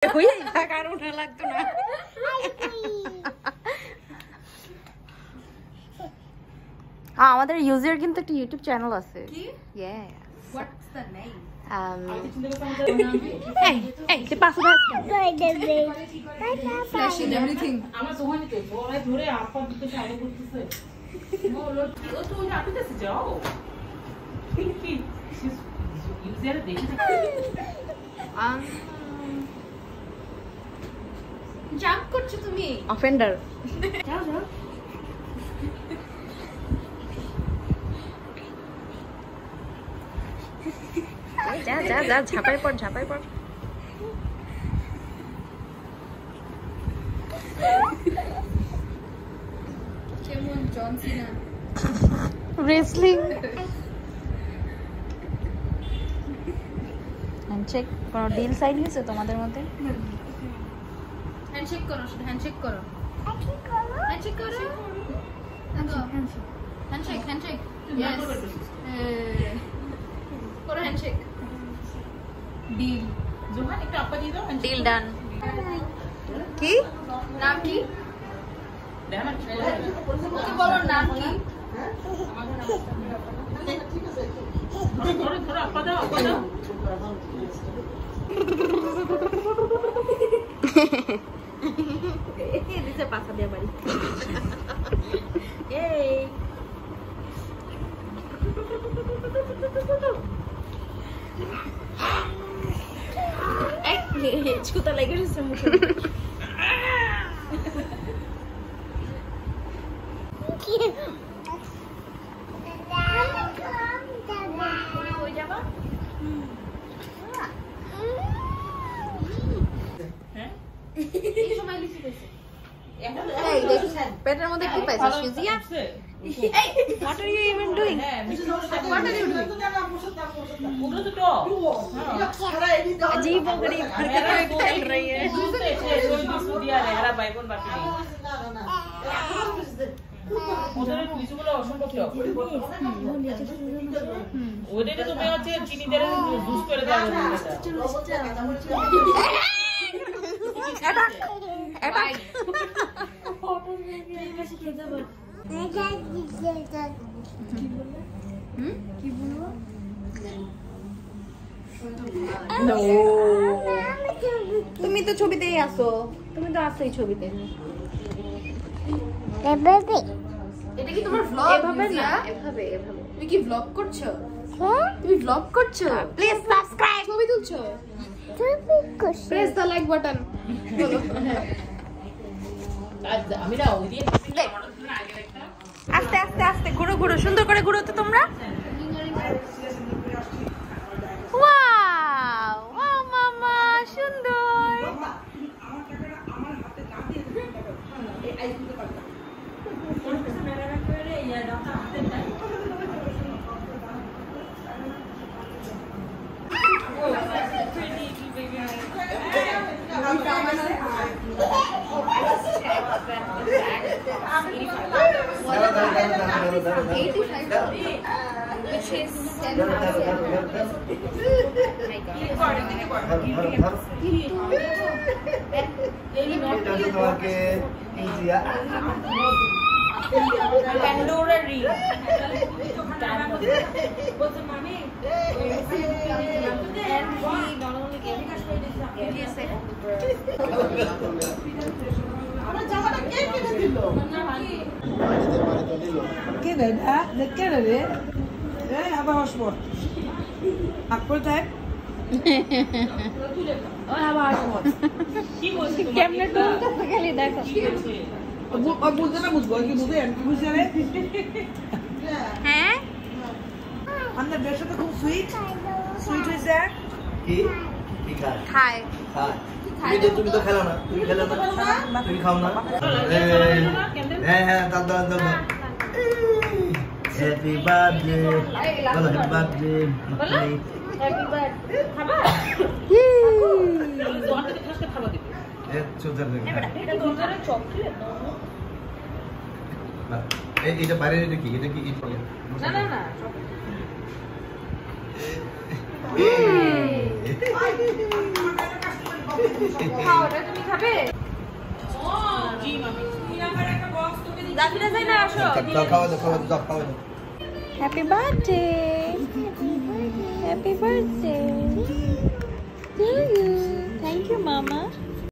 লাগতো না। আমাদের ইউজার কিন্তু একটা ইউটিউব চ্যানেল আছে। What's the name? Hey, the password. Flash in everything. Jump করছো তুমি? Offender. যাও যাও। যা যা যা ঝাপাই পড় ঝাপাই পড়। কেমন জন সিনা রেসলিং হ্যান্ডশেক কোন ডিল সাইন হয়েছে তোমাদের মধ্যে? হ্যান্ডশেক করো, হ্যান্ডশেক করো, হ্যান্ডশেক করো, হ্যান্ডশেক হ্যান্ডশেক করো, হ্যান্ডশেক। ডিল জোহান একটু আপা দিয়ে দাও। Deal done. কি নাম কি? ওকে বলো নাম কি? ধরো ধরো আপা দাও, আপা দাও। দিছে পাছা দিয়ে বাড়ি। এই ছুতা লেগে গেছে মুখে। পেটের মধ্যে কি পাইছো সুজিয়া? What are you even doing? What are you doing? अजीब हो गई खेल रही है। ওদেরকে তুমি হচ্ছে চিনি দিয়ে জুস করে দাও। এটা এটা কি বলবো? তুমি তো ছবিতেই আসো, তুমি তো আসো এই ছবিতে। এটা কি তোমার vlog? এভাবে না, এভাবে এভাবে। তুমি কি vlog করছো? তুমি vlog করছো? Please subscribe. ছবি তুলছো? Press the like button. বলো। আমি না ওই দিয়ে আস্তে আস্তে আস্তে ঘুরো ঘুরো, সুন্দর করে ঘুরো তো তোমরা। ওয়াও ওয়াও মামা সুন্দর। Which is Pandora ring. كده ده كده ده ايه ابى اشبط اقول طيب انا ابى اشبط কেমনে টুনতে গেলি দেখো। বুঝতে না বুঝবো কি বুঝে কি বুঝে রে হ্যাঁ আমাদের বেশটা তো খুব সুইট সুইট হইছে কি কি খায় খায় খায় তুমি তো খেলো না, তুমি খেলো না, তুমি খাও না। হ্যাঁ হ্যাঁ দাও দাও দাও। হ্যাপি বার্থডে বলো, হ্যাপি বার্থডে হ্যাপি বার্থডে। খাবা? দোকানটা থেকে খাসকে খাবা দিবে। চোদ্দার এটা দোকানে চকলেট না, এটা বাইরে এটা কি, এটা কি না না না খাও এটা তুমি খাবে জি মামি দাদিরা যাই না আসো খাওয়া দাও happy birthday happy birthday to you thank you মামা